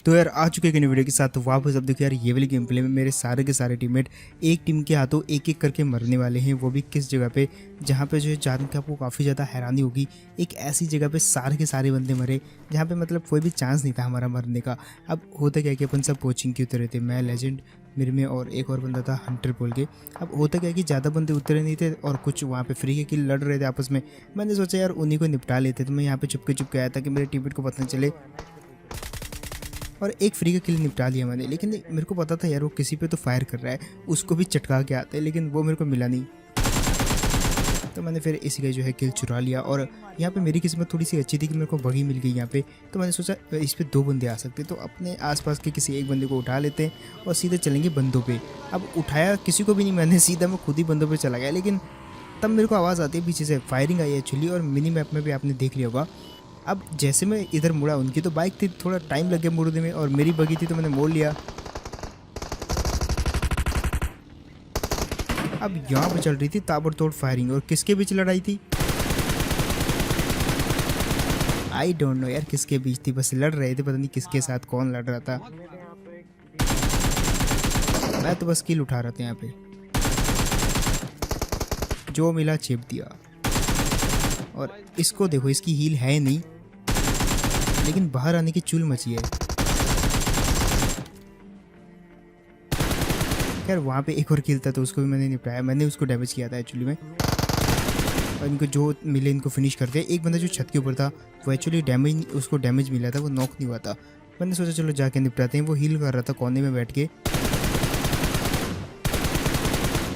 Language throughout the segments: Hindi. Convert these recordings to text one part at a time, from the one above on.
तो यार आ चुके हैं वीडियो के साथ। तो वापस अब देखो यार ये वाली गेम प्ले में मेरे सारे के सारे टीममेट एक टीम के हाथों एक एक करके मरने वाले हैं। वो भी किस जगह पे, जहाँ पे जो है जान के आपको काफ़ी ज़्यादा हैरानी होगी। एक ऐसी जगह पे सारे के सारे बंदे मरे जहाँ पे मतलब कोई भी चांस नहीं था हमारा मरने का। अब होता क्या कि अपन सब कोचिंग के उतरे थे, मैं लेजेंड मेरे में और एक और बंदा था हंटर बोल के। अब होता क्या कि ज़्यादा बंदे उतरे नहीं थे और कुछ वहाँ पे फ्री के किल लड़ रहे थे आपस में। मैंने सोचा यार उन्हीं को निपटा लेते, तो मैं यहाँ पे चुपके आया था कि मेरे टीममेट को पता न चले और एक फ्री का किल निपटा लिया मैंने। लेकिन मेरे को पता था यार वो किसी पे तो फायर कर रहा है, उसको भी चटका के आते हैं, लेकिन वो मेरे को मिला नहीं। तो मैंने फिर इसी का जो है किल चुरा लिया। और यहाँ पे मेरी किस्मत थोड़ी सी अच्छी थी कि मेरे को बगी मिल गई यहाँ पे। तो मैंने सोचा इस पे 2 बंदे आ सकते, तो अपने आसपास के किसी एक बंदे को उठा लेते हैं और सीधे चलेंगे बंदों पे। अब उठाया किसी को भी नहीं मैंने, सीधा मैं खुद ही बंदों पे चला गया। लेकिन तब मेरे को आवाज़ आती है पीछे से, फायरिंग आई एक्चुअली, और मिनी मैप में भी आपने देख लिया होगा। अब जैसे मैं इधर मुड़ा, उनकी तो बाइक थी, थोड़ा टाइम लग गया मुड़ने में, और मेरी बगी थी तो मैंने मोड़ लिया। अब यहाँ पे चल रही थी ताबड़तोड़ फायरिंग, और किसके बीच लड़ाई थी आई डोंट नो यार किसके बीच थी, बस लड़ रहे थे, पता नहीं किसके साथ कौन लड़ रहा था। मैं तो बस किल उठा रहा था यहाँ पे, जो मिला चेप दिया। और इसको देखो, इसकी हील है नहीं लेकिन बाहर आने की चुल मची है। खैर वहाँ पे एक और किल था तो उसको भी मैंने निपटाया, मैंने उसको डैमेज किया था एक्चुअली में। और इनको जो मिले इनको फिनिश करते हैं। एक बंदा जो छत के ऊपर था वो एक्चुअली डैमेज, उसको डैमेज मिला था, वो नॉक नहीं हुआ था। मैंने सोचा चलो जाके निपटाते हैं। वो हील कर रहा था कोने में बैठ के,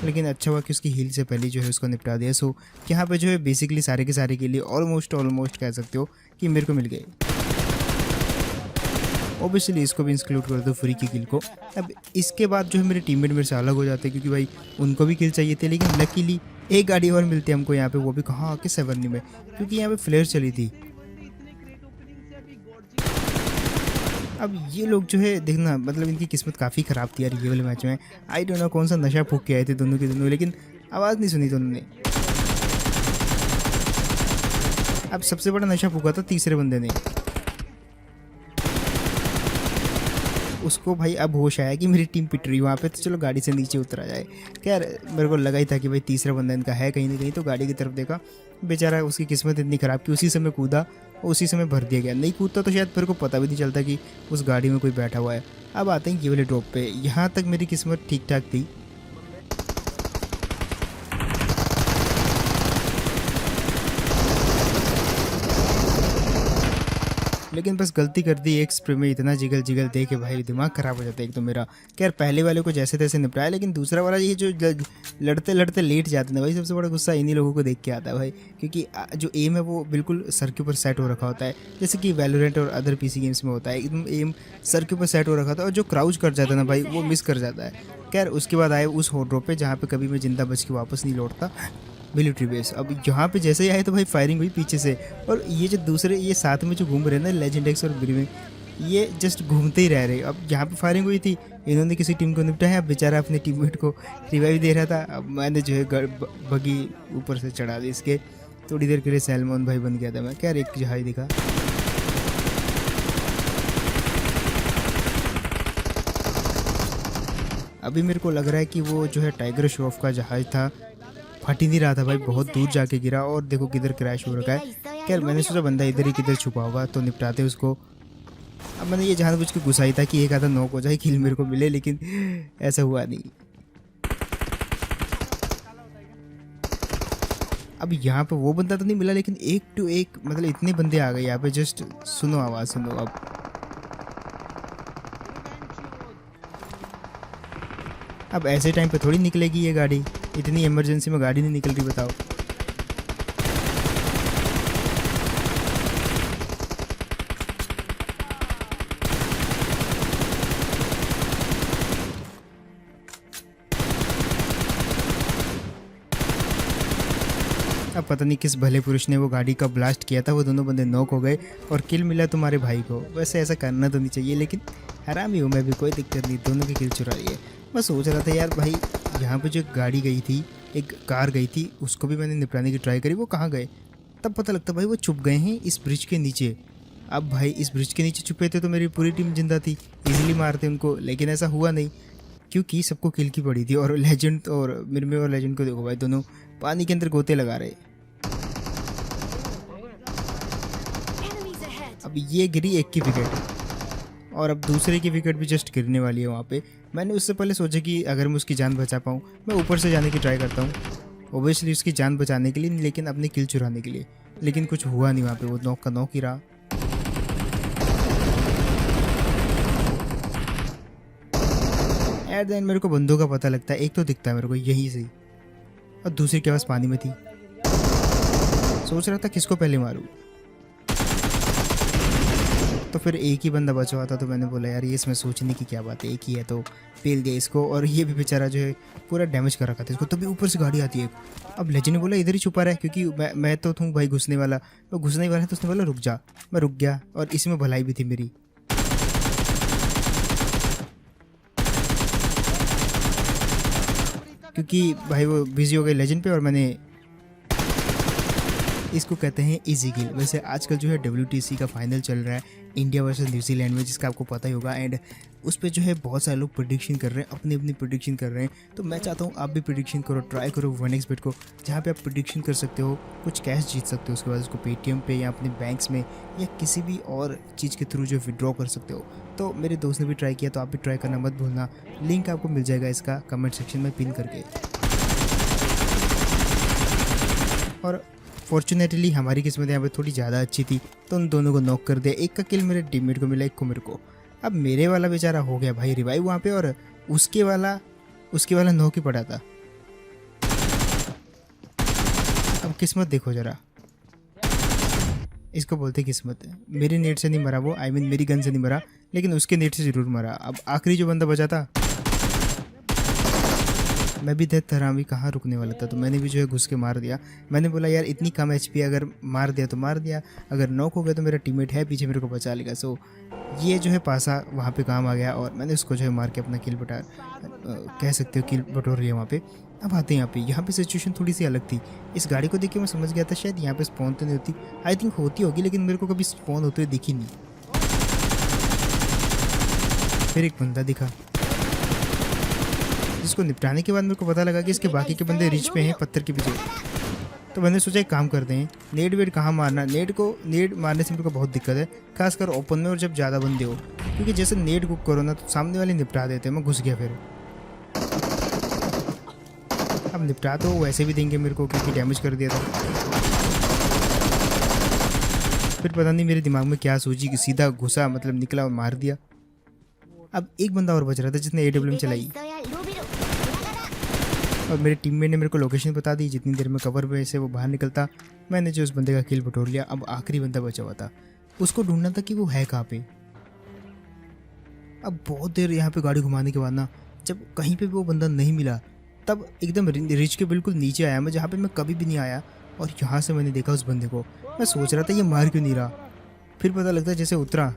लेकिन अच्छा हुआ कि उसकी हील से पहले जो है उसको निपटा दिया। सो यहाँ पे जो है बेसिकली सारे के सारे के लिए ऑलमोस्ट कह सकते हो कि मेरे को मिल गए। ऑब्वियसली इसको भी इंक्लूड कर दो फ्री की किल को। अब इसके बाद जो है मेरे टीममेट मेरे से अलग हो जाते हैं, क्योंकि भाई उनको भी किल चाहिए थे। लेकिन लकीली एक गाड़ी और मिलती है हमको यहाँ पे, वो भी कहाँ के 7 में, क्योंकि यहाँ पे फ्लेयर चली थी। अब ये लोग जो है देखना, मतलब इनकी किस्मत काफ़ी ख़राब थी यार ये वाले मैच में। आई डोंट नो कौन सा नशा फूक के आए थे दोनों के दोनों, लेकिन आवाज़ नहीं सुनी दोनों ने। अब सबसे बड़ा नशा फूका था तीसरे बंदे ने, उसको भाई अब होश आया कि मेरी टीम पिट रही वहाँ पे, तो चलो गाड़ी से नीचे उतरा जाए। खैर मेरे को लगा ही था कि भाई तीसरा बंदा इनका है कहीं ना कहीं, तो गाड़ी की तरफ देखा, बेचारा उसकी किस्मत इतनी ख़राब कि उसी समय कूदा, उसी समय भर दिया गया। नहीं कूदता तो शायद मेरे को पता भी नहीं चलता कि उस गाड़ी में कोई बैठा हुआ है। अब आते हैं ये वाले ड्रॉप पे। यहाँ तक मेरी किस्मत ठीक ठाक थी, लेकिन बस गलती कर दी एक स्प्रे में। इतना जिगल दे के भाई दिमाग ख़राब हो जाता है एक तो मेरा। खैर पहले वाले को जैसे तैसे निपटाया, लेकिन दूसरा वाला ये जो लड़ते लेट जाते हैं भाई, सबसे बड़ा गुस्सा इन्हीं लोगों को देख के आता है भाई। क्योंकि जो एम है वो बिल्कुल सर के ऊपर सेट हो रखा होता है, जैसे कि वैलोरेंट और अदर पीसी गेम्स में होता है। एकदम एम सर के ऊपर सेट हो रखा था, और जो क्राउच कर जाता है ना भाई, वो मिस कर जाता है। खैर उसके बाद आए उस हॉट ड्रॉप पे जहाँ पे कभी मैं जिंदा बच के वापस नहीं लौटता, मिलिट्री बेस। अब यहाँ पे जैसे ही आए तो भाई फायरिंग हुई पीछे से। और ये जो दूसरे ये साथ में जो घूम रहे हैं ना, लेजेंड एक्स और ब्रीविंग, ये जस्ट घूमते ही रह रहे। अब यहाँ पे फायरिंग हुई थी, इन्होंने किसी टीम को निपटाया, बेचारा अपने टीममेट को रिवाइव दे रहा था। अब मैंने जो है बगी ऊपर से चढ़ा दी इसके, थोड़ी देर के लिए सैलमोन भाई बन गया था मैं। क्या एक जहाज दिखा, अभी मेरे को लग रहा है कि वो जो है टाइगर श्रॉफ का जहाज था, फट ही नहीं रहा था भाई, बहुत दूर जाके गिरा, और देखो किधर क्रैश हो रखा है। खैर मैंने सोचा बंदा इधर ही किधर छुपा होगा तो निपटाते उसको। अब मैंने ये जानबूझ के घुसाई था कि एक आधा नॉक हो जाए, किल मेरे को मिले, लेकिन ऐसा हुआ नहीं। अब यहाँ पे वो बंदा तो नहीं मिला, लेकिन 1 टू 1 मतलब इतने बंदे आ गए यहाँ पे। जस्ट सुनो आवाज़, सुनो। अब ऐसे टाइम पे थोड़ी निकलेगी ये गाड़ी, इतनी इमरजेंसी में गाड़ी नहीं निकल रही, बताओ। अब पता नहीं किस भले पुरुष ने वो गाड़ी का ब्लास्ट किया था, वो दोनों बंदे नॉक हो गए और किल मिला तुम्हारे भाई को। वैसे ऐसा करना तो नहीं चाहिए, लेकिन हरामी हूँ मैं भी, कोई दिक्कत नहीं, दोनों की किल चुरा रही है। मैं सोच रहा था यार भाई यहाँ पे जो गाड़ी गई थी, एक कार गई थी, उसको भी मैंने निपटाने की ट्राई करी, वो कहाँ गए। तब पता लगता भाई वो छुप गए हैं इस ब्रिज के नीचे। अब भाई इस ब्रिज के नीचे छुपे थे तो मेरी पूरी टीम जिंदा थी, इजीली मारते उनको, लेकिन ऐसा हुआ नहीं क्योंकि सबको किल की पड़ी थी। और लेजेंड और मिरमे और लेजेंड को देखो भाई, दोनों पानी के अंदर गोते लगा रहे। अब ये गिरी एक की विकेट और अब दूसरे की विकेट भी जस्ट गिरने वाली है वहाँ पे। मैंने उससे पहले सोचा कि अगर मैं उसकी जान बचा पाऊँ मैं ऊपर से जाने की ट्राई करता हूँ, ओबियसली उसकी जान बचाने के लिए नहीं, लेकिन अपनी किल चुराने के लिए। लेकिन कुछ हुआ नहीं वहाँ पे, वो नॉक का नॉक ही रहा। एट द एंड मेरे को बंदों का पता लगता है, एक तो दिखता है मेरे को यहीं से और दूसरी के पास पानी में थी। सोच रहा था किसको पहले मारूं, तो फिर एक ही बंदा बचा हुआ था, तो मैंने बोला यार ये इसमें सोचने की क्या बात है, एक ही है, तो पेल दिया इसको। और ये भी बेचारा जो है पूरा डैमेज कर रखा था इसको, तभी ऊपर से गाड़ी आती है। अब लेजेंड ने बोला इधर ही छुपा रहा है, क्योंकि मैं तो था भाई घुसने वाला, तो घुसने वाला है, तो उसने बोला रुक जा। मैं रुक गया और इसमें भलाई भी थी मेरी। क्योंकि भाई वो बिजी हो गए लेजेंड पे और मैंने, इसको कहते हैं इजी किल। वैसे आजकल जो है WTC का फाइनल चल रहा है इंडिया वर्सेस न्यूजीलैंड में, जिसका आपको पता ही होगा। एंड उस पर जो है बहुत सारे लोग प्रेडिक्शन कर रहे हैं, अपनी अपनी प्रेडिक्शन कर रहे हैं। तो मैं चाहता हूँ आप भी प्रेडिक्शन करो, ट्राई करो 1xbet को, जहाँ पे आप प्रेडिक्शन कर सकते हो, कुछ कैश जीत सकते हो, उसके बाद उसको पेटीएम पे या अपने बैंक्स में या किसी भी और चीज़ के थ्रू जो विड्रॉ कर सकते हो। तो मेरे दोस्त ने भी ट्राई किया, तो आप भी ट्राई करना मत भूलना। लिंक आपको मिल जाएगा इसका कमेंट सेक्शन में पिन करके। और फॉर्चुनेटली हमारी किस्मत यहाँ पे थोड़ी ज़्यादा अच्छी थी, तो उन दोनों को नॉक कर दिया। एक का किल मेरे टीममेट को मिला, एक को मेरे को। अब मेरे वाला बेचारा हो गया भाई रिवाइव वहाँ पे, और उसके वाला नॉक ही पड़ा था। अब किस्मत देखो जरा, इसको बोलते किस्मत है। मेरी नेट से नहीं मरा वो, आई मीन मेरी गन से नहीं मरा, लेकिन उसके नेट से ज़रूर मरा। अब आखिरी जो बंदा बचा था, मैं भी डेथ तरह भी कहाँ रुकने वाला था, तो मैंने भी जो है घुस के मार दिया। मैंने बोला यार इतनी कम HP, अगर मार दिया तो मार दिया, अगर नॉक हो गया तो मेरा टीममेट है पीछे, मेरे को बचा लेगा। सो ये जो है पासा वहाँ पे काम आ गया और मैंने उसको जो है मार के अपना किल कह सकते हो किल बटोर लिया वहाँ पे। अब आते हैं यहाँ पे सिचुएशन थोड़ी सी अलग थी। इस गाड़ी को देख के मैं समझ गया था शायद यहाँ पे स्पॉन तो नहीं होती, आई थिंक होती होगी, लेकिन मेरे को कभी स्पॉन होते हुए दिखी नहीं। फिर एक बंदा दिखा, जिसको निपटाने के बाद मेरे को पता लगा कि इसके बाकी के बंदे रिच पे हैं पत्थर के पीछे। तो मैंने सोचा एक काम करते हैं, नेट वेट कहाँ मारना, नेट मारने से मेरे को बहुत दिक्कत है, खासकर ओपन में और जब ज़्यादा बंदे हो, क्योंकि जैसे नेट कुक करो ना तो सामने वाले निपटा देते हैं। मैं घुस गया फिर। अब निपटा तो वैसे भी देंगे मेरे को, क्योंकि डैमेज कर दिया था। फिर पता नहीं मेरे दिमाग में क्या सोची कि सीधा घुसा, मतलब निकला और मार दिया। अब एक बंदा और बच रहा था जिसने AWM चलाई, और मेरे टीममेट ने मेरे को लोकेशन बता दी। जितनी देर में कवर में से वो बाहर निकलता, मैंने जो उस बंदे का किल बटोर लिया। अब आखिरी बंदा बचा हुआ था, उसको ढूंढना था कि वो है कहाँ पे। अब बहुत देर यहाँ पे गाड़ी घुमाने के बाद ना, जब कहीं पे भी वो बंदा नहीं मिला, तब एकदम रिच के बिल्कुल नीचे आया मैं, जहाँ पे मैं कभी भी नहीं आया, और यहाँ से मैंने देखा उस बंदे को। मैं सोच रहा था ये मार क्यों नहीं रहा, फिर पता लगता जैसे उतरा,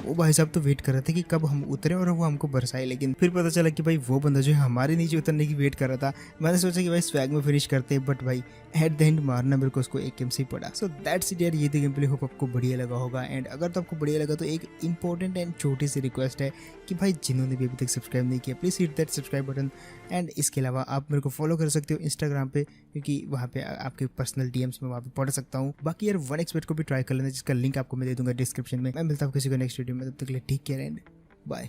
वो भाई साहब तो वेट कर रहे थे कि कब हम उतरे और वो हमको बरसाए। लेकिन फिर पता चला कि भाई वो बंदा जो है हमारे नीचे उतरने की वेट कर रहा था। मैंने सोचा कि भाई स्वैग में फिनिश करते हैं, बट भाई एट द एंड मारना मेरे को उसको एक से ही पड़ा। सो दैट्स इट यार, ये गेम प्ले होप आपको बढ़िया लगा होगा। एंड अगर तो आपको बढ़िया लगा तो एक इंपॉर्टेंट एंड छोटी सी रिक्वेस्ट है कि भाई जिन्होंने भी अभी तक सब्सक्राइब नहीं किया, please hit that subscribe button. And इसके अलावा आप मेरे को फॉलो कर सकते हो इंस्टाग्राम पे, क्योंकि वहाँ पे आपके पर्सनल DMs में वहाँ पे पढ़ सकता हूँ। बाकी यार 1xbet को भी ट्राई कर लेना, जिसका लिंक आपको मैं दे दूंगा डिस्क्रिप्शन में। मैं मिलता हूँ किसी को नेक्स्ट वीडियो में, तब तक के लिए टेक केयर एंड बाय।